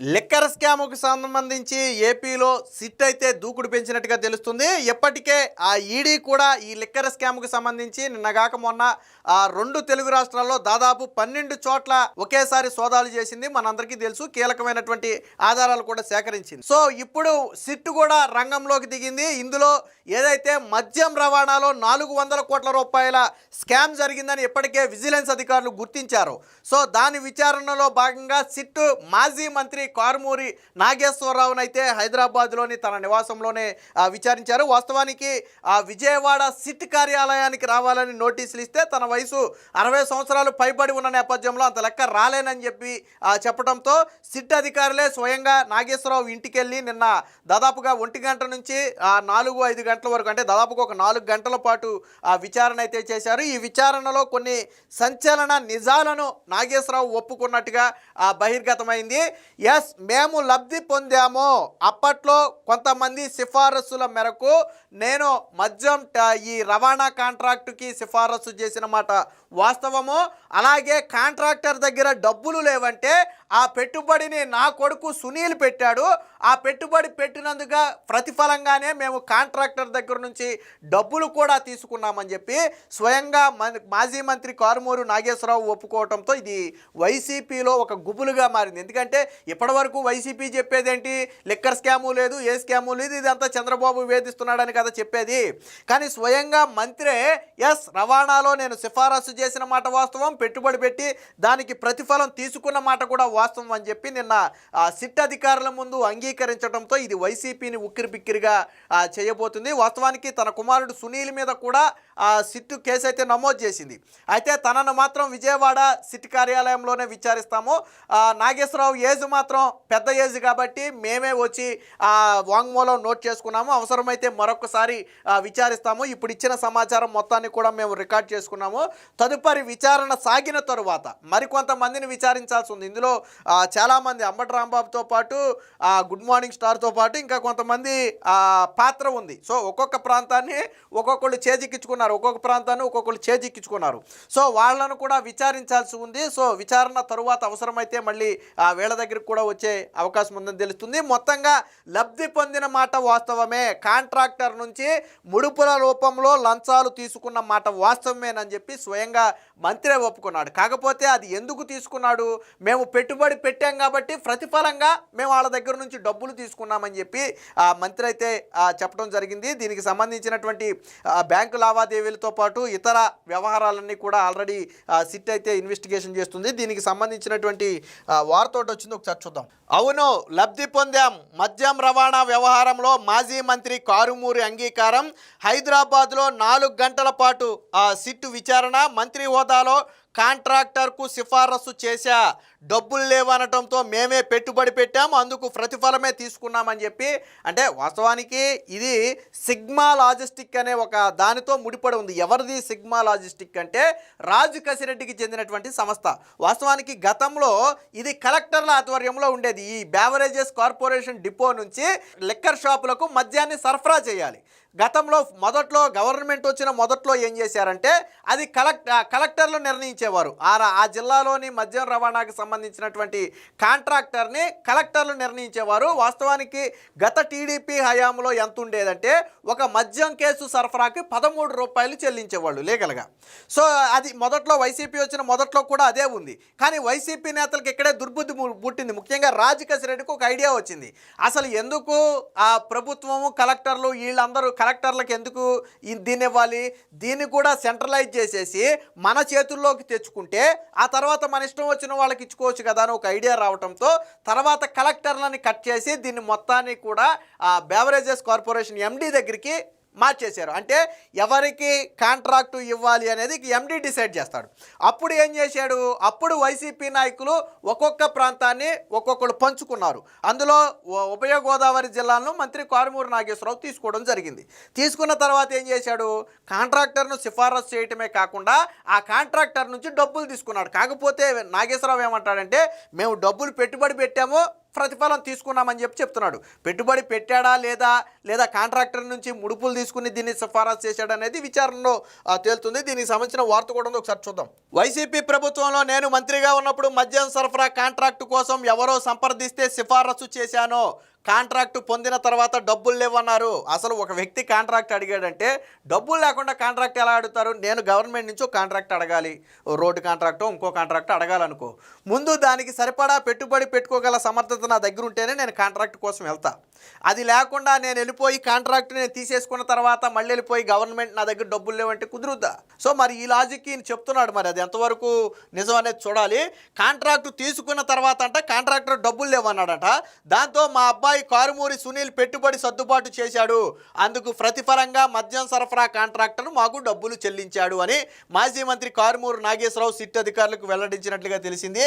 Liquor స్కామ్‌కు సంబంధించి ఏపీలో SIT అయితే దూకుడు పెంచినట్టుగా తెలుస్తుంది. ఇప్పటికే ఆ ఈడీ కూడా ఈ లిక్కర్ స్కామ్‌కు సంబంధించి నిన్నగాక మొన్న 2 తెలుగు రాష్ట్రాల్లో దాదాపు 12 చోట్ల ఒకేసారి సోదాలు చేసింది. మనందరికీ తెలుసు. కీలకమైనటువంటి ఆధారాలు కూడా సేకరించింది. సో ఇప్పుడు సిట్ కూడా రంగంలోకి దిగింది. ఇందులో ఏదైతే మద్యం రవాణాలో 400 కోట్ల రూపాయల స్కామ్ జరిగిందని ఇప్పటికే విజిలెన్స్ అధికారులు గుర్తించారు. సో దాని విచారణలో భాగంగా సిట్ మాజీ మంత్రి కారుమూరి నాగేశ్వరరావును అయితే హైదరాబాద్లోని తన నివాసంలోనే విచారించారు. వాస్తవానికి విజయవాడ సిట్ కార్యాలయానికి రావాలని నోటీసులు ఇస్తే తన వయసు 60 సంవత్సరాలు పైబడి ఉన్న నేపథ్యంలో అంత లెక్క రాలేనని చెప్పి చెప్పడంతో సిట్ అధికారులే స్వయంగా నాగేశ్వరరావు ఇంటికి వెళ్ళి నిన్న దాదాపుగా 1 గంట నుంచి 4-5 గంటల వరకు, అంటే దాదాపుగా ఒక 4 గంటల పాటు విచారణ అయితే చేశారు. ఈ విచారణలో కొన్ని సంచలన నిజాలను నాగేశ్వరరావు ఒప్పుకున్నట్టుగా బహిర్గతమైంది. ఎస్, మేము లబ్ధి పొందాము. అప్పట్లో కొంతమంది సిఫారసుల మేరకు నేను మద్యం ఈ రవాణా కాంట్రాక్టుకి సిఫారసు చేసిన మాట వాస్తవము. అలాగే కాంట్రాక్టర్ దగ్గర డబ్బులు లేవంటే ఆ పెట్టుబడిని నా కొడుకు సునీల్ పెట్టాడు. ఆ పెట్టుబడి పెట్టినందుకు ప్రతిఫలంగానే మేము కాంట్రాక్టర్ దగ్గర నుంచి డబ్బులు కూడా తీసుకున్నామని చెప్పి స్వయంగా మాజీ మంత్రి కారుమూరి నాగేశ్వరరావు ఒప్పుకోవడంతో ఇది వైసీపీలో ఒక గుబులుగా మారింది. ఎందుకంటే ఇప్పటివరకు వైసీపీ చెప్పేదేంటి, లిక్కర్ స్కాము లేదు, ఏ స్కాము లేదు, ఇదంతా చంద్రబాబు వేధిస్తున్నాడని కదా చెప్పేది. కానీ స్వయంగా మంత్రే ఎస్, రవాణాలో నేను సిఫారసు చేసిన మాట వాస్తవం, పెట్టుబడి పెట్టి దానికి ప్రతిఫలం తీసుకున్న మాట కూడా వాస్తవం అని చెప్పి నిన్న సిట్ అధికారుల ముందు అంగీకరించడంతో ఇది వైసీపీని ఉక్కిరిబిక్కిరిగా చేయబోతుంది. వాస్తవానికి తన కుమారుడు సునీల్ మీద కూడా సిట్టు కేసు అయితే నమోదు చేసింది. అయితే తనను మాత్రం విజయవాడ సిట్ కార్యాలయంలోనే విచారిస్తాము. నాగేశ్వరరావు ఏజ్ మాత్రం పెద్ద ఏజ్ కాబట్టి మేమే వచ్చి వాంగ్మూలం నోట్ చేసుకున్నాము. అవసరమైతే మరొకసారి విచారిస్తాము. ఇప్పుడు ఇచ్చిన సమాచారం మొత్తాన్ని కూడా మేము రికార్డ్ చేసుకున్నాము. తదుపరి విచారణ సాగిన తరువాత మరికొంతమందిని విచారించాల్సి ఉంది. ఇందులో చాలామంది అంబటి రాంబాబుతో పాటు గుడ్ మార్నింగ్ స్టార్తో పాటు ఇంకా కొంతమంది పాత్ర ఉంది. సో ఒక్కొక్క ప్రాంతాన్ని ఒక్కొక్కళ్ళు చేజిక్కించుకున్నారు, ఒక్కొక్క ప్రాంతాన్ని ఒక్కొక్కళ్ళు చేజిక్కించుకున్నారు. సో వాళ్ళను కూడా విచారించాల్సి ఉంది. సో విచారణ తరువాత అవసరమైతే మళ్ళీ వీళ్ళ దగ్గరికి కూడా వచ్చే అవకాశం ఉందని తెలుస్తుంది. మొత్తంగా లబ్ధి పొందిన మాట వాస్తవమే, కాంట్రాక్టర్ నుంచి ముడుపుల రూపంలో లంచాలు తీసుకున్న మాట వాస్తవమేనని చెప్పి స్వయంగా మంత్రి ఒప్పుకున్నాడు. కాకపోతే అది ఎందుకు తీసుకున్నాడు, మేము పెట్టుబడి పెట్టాం కాబట్టి ప్రతిఫలంగా మేము వాళ్ళ దగ్గర నుంచి డబ్బులు తీసుకున్నామని చెప్పి మంత్రి అయితే చెప్పడం జరిగింది. దీనికి సంబంధించినటువంటి బ్యాంకు లావాదేవీలతో పాటు ఇతర వ్యవహారాలన్నీ కూడా ఆల్రెడీ సిట్ అయితే ఇన్వెస్టిగేషన్ చేస్తుంది. దీనికి సంబంధించినటువంటి వార్త ఒకటి వచ్చింది, ఒకసారి చూద్దాం. అవును, లబ్ధి పొందాం. మద్యం రవాణా వ్యవహారంలో మాజీ మంత్రి కారుమూరి అంగీకారం. హైదరాబాద్లో 4 గంటల పాటు సిట్టు విచారణ. మంత్రి హోదాలో కాంట్రాక్టర్కు సిఫారసు చేశా, డబ్బులు లేవనటంతో మేమే పెట్టుబడి పెట్టాము, అందుకు ప్రతిఫలమే తీసుకున్నామని చెప్పి. అంటే వాస్తవానికి ఇది సిగ్మా లాజిస్టిక్ అనే ఒక దానితో ముడిపడి ఉంది. ఎవరిది సిగ్మా లాజిస్టిక్ అంటే రాజు కసిరెడ్డికి చెందినటువంటి సంస్థ. వాస్తవానికి గతంలో ఇది కలెక్టర్ల ఆధ్వర్యంలో ఉండేది. ఈ బేవరేజెస్ కార్పొరేషన్ డిపో నుంచి లిక్కర్ షాపులకు మద్యాన్ని సరఫరా చేయాలి. గతంలో మొదట్లో గవర్నమెంట్ వచ్చిన మొదట్లో ఏం చేశారంటే అది కలెక్టర్లు నిర్ణయించేవారు. ఆ జిల్లాలోని మద్యం రవాణాకి సంబంధించినటువంటి కాంట్రాక్టర్ని కలెక్టర్లు నిర్ణయించేవారు. వాస్తవానికి గత టీడీపీ హయాంలో ఎంత ఉండేదంటే ఒక మద్యం కేసు సరఫరాకి 13 రూపాయలు చెల్లించేవాళ్ళు లీగల్గా. సో అది మొదట్లో వైసీపీ వచ్చిన మొదట్లో కూడా అదే ఉంది. కానీ వైసీపీ నేతలకు ఇక్కడే దుర్బుద్ధి పుట్టింది. ముఖ్యంగా రాజకసిరెడ్డికి ఒక ఐడియా వచ్చింది. అసలు ఎందుకు ప్రభుత్వము కలెక్టర్లు వీళ్ళందరూ కలెక్టర్లకు ఎందుకు దీన్ని ఇవ్వాలి, దీన్ని కూడా సెంట్రలైజ్ చేసేసి మన చేతుల్లోకి తెచ్చుకుంటే ఆ తర్వాత మన ఇష్టం వచ్చిన వాళ్ళకి ఇచ్చుకోవచ్చు కదా అని ఒక ఐడియా రావడంతో తర్వాత కలెక్టర్లని కట్ చేసి దీన్ని మొత్తాన్ని కూడా బేవరేజెస్ కార్పొరేషన్ ఎండీ దగ్గరికి మార్చేశారు. అంటే ఎవరికి కాంట్రాక్టు ఇవ్వాలి అనేది ఎండీ డిసైడ్ చేస్తాడు. అప్పుడు ఏం చేశాడు, అప్పుడు వైసీపీ నాయకులు ఒక్కొక్క ప్రాంతాన్ని ఒక్కొక్కరు పంచుకున్నారు. అందులో ఉభయ గోదావరి జిల్లాలను మంత్రి కారుమూరి నాగేశ్వరరావు తీసుకోవడం జరిగింది. తీసుకున్న తర్వాత ఏం చేశాడు, కాంట్రాక్టర్ను సిఫారసు చేయటమే కాకుండా ఆ కాంట్రాక్టర్ నుంచి డబ్బులు తీసుకున్నాడు. కాకపోతే నాగేశ్వరరావు ఏమంటాడంటే మేము డబ్బులు పెట్టుబడి పెట్టాము, ప్రతిఫలం తీసుకున్నామని చెప్తున్నాడు. పెట్టుబడి పెట్టాడా లేదా కాంట్రాక్టర్ నుంచి ముడుపులు తీసుకుని దీన్ని సిఫారసు చేశాడు అనేది విచారణలో తేలుతుంది. దీనికి సంబంధించిన వార్త కూడా ఉంది, ఒకసారి చూద్దాం. వైసీపీ ప్రభుత్వంలో నేను మంత్రిగా ఉన్నప్పుడు మద్యం సరఫరా కాంట్రాక్టు కోసం ఎవరో సంప్రదిస్తే సిఫారసు చేశాను. కాంట్రాక్టు పొందిన తర్వాత డబ్బులు లేవన్నారు. అసలు ఒక వ్యక్తి కాంట్రాక్ట్ అడిగాడంటే డబ్బులు లేకుండా కాంట్రాక్ట్ ఎలా అడుగుతారు? నేను గవర్నమెంట్ నుంచి కాంట్రాక్ట్ అడగాలి, రోడ్డు కాంట్రాక్టో ఇంకో కాంట్రాక్ట్ అడగాలనుకో, ముందు దానికి సరిపడా పెట్టుబడి పెట్టుకోగల సమర్థత నా దగ్గర ఉంటేనే నేను కాంట్రాక్ట్ కోసం వెళ్తా. అది లేకుండా నేను వెళ్ళిపోయి కాంట్రాక్ట్ నేను తీసేసుకున్న తర్వాత మళ్ళీ వెళ్ళిపోయి గవర్నమెంట్ నా దగ్గర డబ్బులు లేవంటే కుదురుద్దా? సో మరి ఈ లాజిక్ ఈయన చెప్తున్నాడు, మరి అది ఎంతవరకు నిజం అనేది చూడాలి. కాంట్రాక్టు తీసుకున్న తర్వాత అంట కాంట్రాక్టర్ డబ్బులు లేవన్నాడట. దాంతో మా అబ్బాయి కారుమూరి సునీల్ పెట్టుబడి సర్దుబాటు చేశాడు, అందుకు ప్రతిఫలంగా మద్యం సరఫరా కాంట్రాక్టర్ మాకు డబ్బులు చెల్లించాడు అని మాజీ మంత్రి కారుమూరి నాగేశ్వరరావు సిట్ అధికారులకు వెల్లడించినట్లుగా తెలిసింది.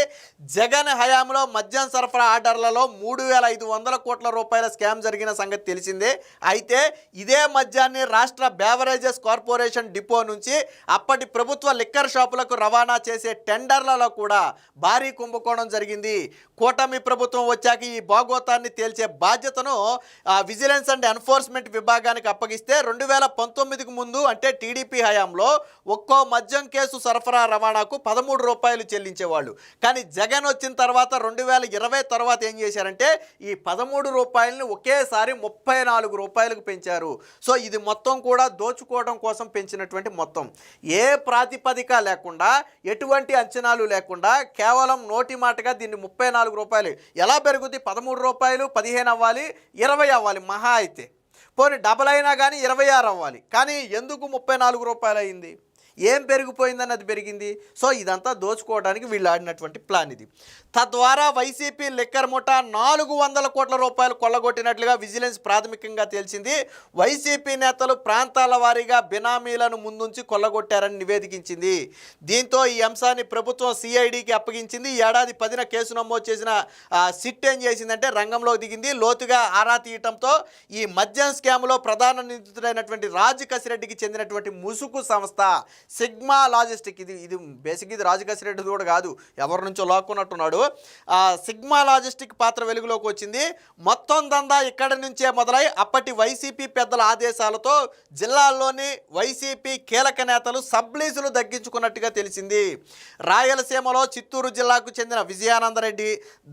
జగన్ హయాంలో మద్యం సరఫరా ఆర్డర్లలో 3,500 కోట్ల రూపాయల స్కామ్ జరిగిన సంగతి తెలిసిందే. అయితే ఇదే మద్యాన్ని రాష్ట్ర బేవరేజెస్ కార్పొరేషన్ డిపో నుంచి అప్పటి ప్రభుత్వ లిక్కర్ షాపులకు రవాణా చేసే టెండర్లలో కూడా భారీ కుంభకోణం జరిగింది. కూటమి ప్రభుత్వం వచ్చాక ఈ భాగోతాన్ని తేల్చే బాధ్యతను విజిలెన్స్ అండ్ ఎన్ఫోర్స్మెంట్ విభాగానికి అప్పగిస్తే 2019కు ముందు అంటే టీడీపీ హయాంలో ఒక్కో మద్యం కేసు సరఫరా రవాణాకు 13 రూపాయలు చెల్లించేవాళ్ళు. కానీ జగన్ వచ్చిన తర్వాత 2020 తర్వాత ఏం చేశారంటే ఈ 13 రూపాయలని ఒకేసారి 34 రూపాయలకు పెంచారు. సో ఇది మొత్తం కూడా దోచుకోవడం కోసం పెంచినటువంటి మొత్తం, ఏ ప్రాతిపదిక లేకుండా ఎటువంటి అంచనాలు లేకుండా కేవలం నోటి మాటగా దీన్ని 34 రూపాయలు ఎలా పెరుగుద్ది? 13 రూపాయలు 15 అవ్వాలి, 20 అవ్వాలి మహా అయితే, పోనీ డబల్ అయినా కానీ 26 అవ్వాలి. కానీ ఎందుకు 34 రూపాయలు అయింది? ఏం పెరిగిపోయిందని అది పెరిగింది. సో ఇదంతా దోచుకోవడానికి వీళ్ళు ఆడినటువంటి ప్లాన్ ఇది. తద్వారా వైసీపీ లిక్కర్ ముఠా 400 కోట్ల రూపాయలు కొల్లగొట్టినట్లుగా విజిలెన్స్ ప్రాథమికంగా తేల్చింది. వైసీపీ నేతలు ప్రాంతాల వారీగా బినామీలను ముందుంచి కొల్లగొట్టారని నివేదించింది. దీంతో ఈ అంశాన్ని ప్రభుత్వం సిఐడికి అప్పగించింది. ఈ ఏడాది 10న కేసు నమోదు చేసిన సిట్ ఏం చేసిందంటే రంగంలో దిగింది. లోతుగా ఆరా తీయటంతో ఈ మద్యం స్కామ్లో ప్రధాన నిందితుడైనటువంటి రాజు కసిరెడ్డికి చెందినటువంటి ముసుగు సంస్థ సిగ్మా లాజిస్టిక్, ఇది బేసిక్ ఇది రాజు కసిరెడ్డి కూడా కాదు, ఎవరి నుంచో లాక్కున్నట్టున్నాడు. సిగ్మా లాజిస్టిక్ పాత్ర వెలుగులోకి వచ్చింది. మొత్తం దందా ఇక్కడి నుంచే మొదలై అప్పటి వైసీపీ పెద్దల ఆదేశాలతో జిల్లాల్లోని వైసీపీ కీలక నేతలు సబ్లీసులు దగ్గించుకున్నట్టుగా తెలిసింది. రాయలసీమలో చిత్తూరు జిల్లాకు చెందిన విజయానందరెడ్డి,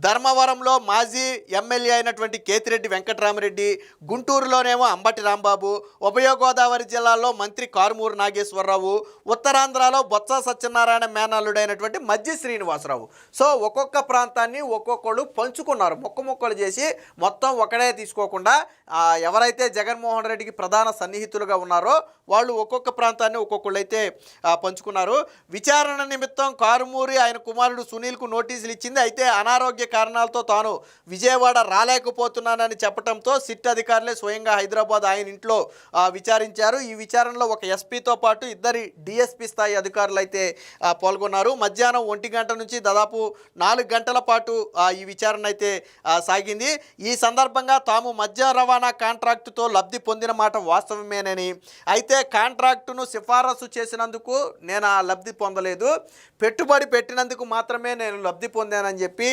ధర్మవరంలో మాజీ ఎమ్మెల్యే అయినటువంటి కేతిరెడ్డి వెంకటరామరెడ్డి, గుంటూరులోనేమో అంబటి రాంబాబు, ఉభయ గోదావరి జిల్లాల్లో మంత్రి కారుమూరి నాగేశ్వరరావు, ఉత్తరాంధ్రలో బొత్స సత్యనారాయణ మేనల్లుడైనటువంటి మజ్జి శ్రీనివాసరావు. సో ఒక్కొక్క ప్రాంతాన్ని ఒక్కొక్కళ్ళు పంచుకున్నారు, మొక్కలు చేసి మొత్తం ఒకడే తీసుకోకుండా ఎవరైతే జగన్మోహన్ రెడ్డికి ప్రధాన సన్నిహితులుగా ఉన్నారో వాళ్ళు ఒక్కొక్క ప్రాంతాన్ని ఒక్కొక్కళ్ళు అయితే పంచుకున్నారు. విచారణ నిమిత్తం కారుమూరి ఆయన కుమారుడు సునీల్కు నోటీసులు ఇచ్చింది. అయితే అనారోగ్య కారణాలతో తాను విజయవాడ రాలేకపోతున్నానని చెప్పడంతో సిట్ అధికారులే స్వయంగా హైదరాబాద్ ఆయన ఇంట్లో విచారించారు. ఈ విచారణలో ఒక ఎస్పీతో పాటు ఇద్దరి డిఎస్పీ స్థాయి అధికారులు అయితే పాల్గొన్నారు. మధ్యాహ్నం 1 గంట నుంచి దాదాపు 4 గంటల పాటు ఈ విచారణ అయితే సాగింది. ఈ సందర్భంగా తాము మద్యం రవాణా కాంట్రాక్టుతో లబ్ధి పొందిన మాట వాస్తవమేనని, అయితే కాంట్రాక్టును సిఫారసు చేసినందుకు నేను ఆ లబ్ధి పొందలేదు, పెట్టుబడి పెట్టినందుకు మాత్రమే నేను లబ్ధి పొందానని చెప్పి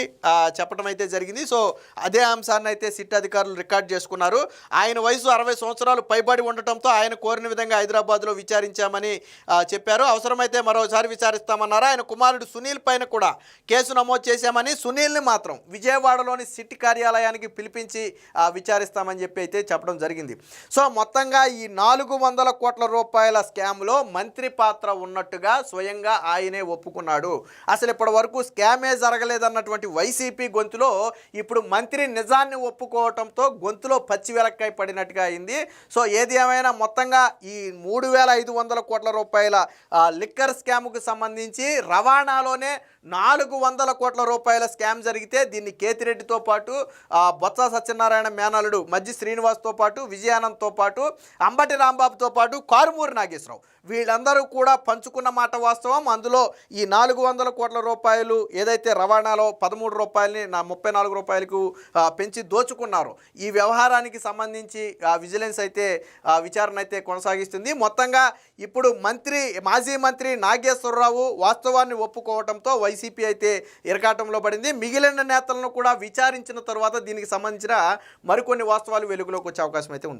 చెప్పడం అయితే జరిగింది. సో అదే అంశాన్ని అయితే సిట్ అధికారులు రికార్డ్ చేసుకున్నారు. ఆయన వయసు 60 సంవత్సరాలు పైబడి ఉండటంతో ఆయన కోరిన విధంగా హైదరాబాద్లో విచారించామని చెప్పారు. అవసరమైతే మరోసారి విచారిస్తామన్నారు. ఆయన కుమారుడు సునీల్ పైన కూడా కేసు నమోదు చేశామని, సునీల్ని మాత్రం విజయవాడలోని సిట్ కార్యాలయానికి పిలిపించి విచారిస్తామని చెప్పి అయితే చెప్పడం జరిగింది. సో మొత్తంగా ఈ 400 కోట్ల రూపాయల స్కామ్లో మంత్రి పాత్ర ఉన్నట్టుగా స్వయంగా ఆయనే ఒప్పుకున్నాడు. అసలు ఇప్పటి వరకు స్కామే జరగలేదన్నటువంటి వైసీపీ గొంతులో ఇప్పుడు మంత్రి నిజాన్ని ఒప్పుకోవటంతో గొంతులో పచ్చి వెలక్కాయ పడినట్టుగా అయింది. సో ఏది ఏమైనా మొత్తంగా ఈ 3,500 కోట్ల రూపాయల లిక్కర్ స్కామ్కు సంబంధించి రవాణాలోనే 400 కోట్ల రూపాయల స్కామ్ జరిగితే దీన్ని కేతిరెడ్డితో పాటు బొత్స సత్యనారాయణ మేనల్లుడు మజ్జి శ్రీనివాస్తో పాటు విజయానంద్తో పాటు అంబటి రాంబాబుతో పాటు కారుమూరి నాగేశ్వరరావు వీళ్ళందరూ కూడా పంచుకున్న మాట వాస్తవం. అందులో ఈ 400 కోట్ల రూపాయలు ఏదైతే రవాణాలో 13 రూపాయలని 34 రూపాయలకు పెంచి దోచుకున్నారు. ఈ వ్యవహారానికి సంబంధించి విజిలెన్స్ అయితే విచారణ అయితే కొనసాగిస్తుంది. మొత్తంగా ఇప్పుడు మంత్రి మాజీ మంత్రి నాగేశ్వరరావు వాస్తవాన్ని ఒప్పుకోవడంతో వైసీపీ అయితే ఇరకాటంలో పడింది. మిగిలిన నేతలను కూడా విచారించిన తర్వాత దీనికి సంబంధించిన మరికొన్ని వాస్తవాలు వెలుగులోకి వచ్చే అవకాశం అయితే ఉంది.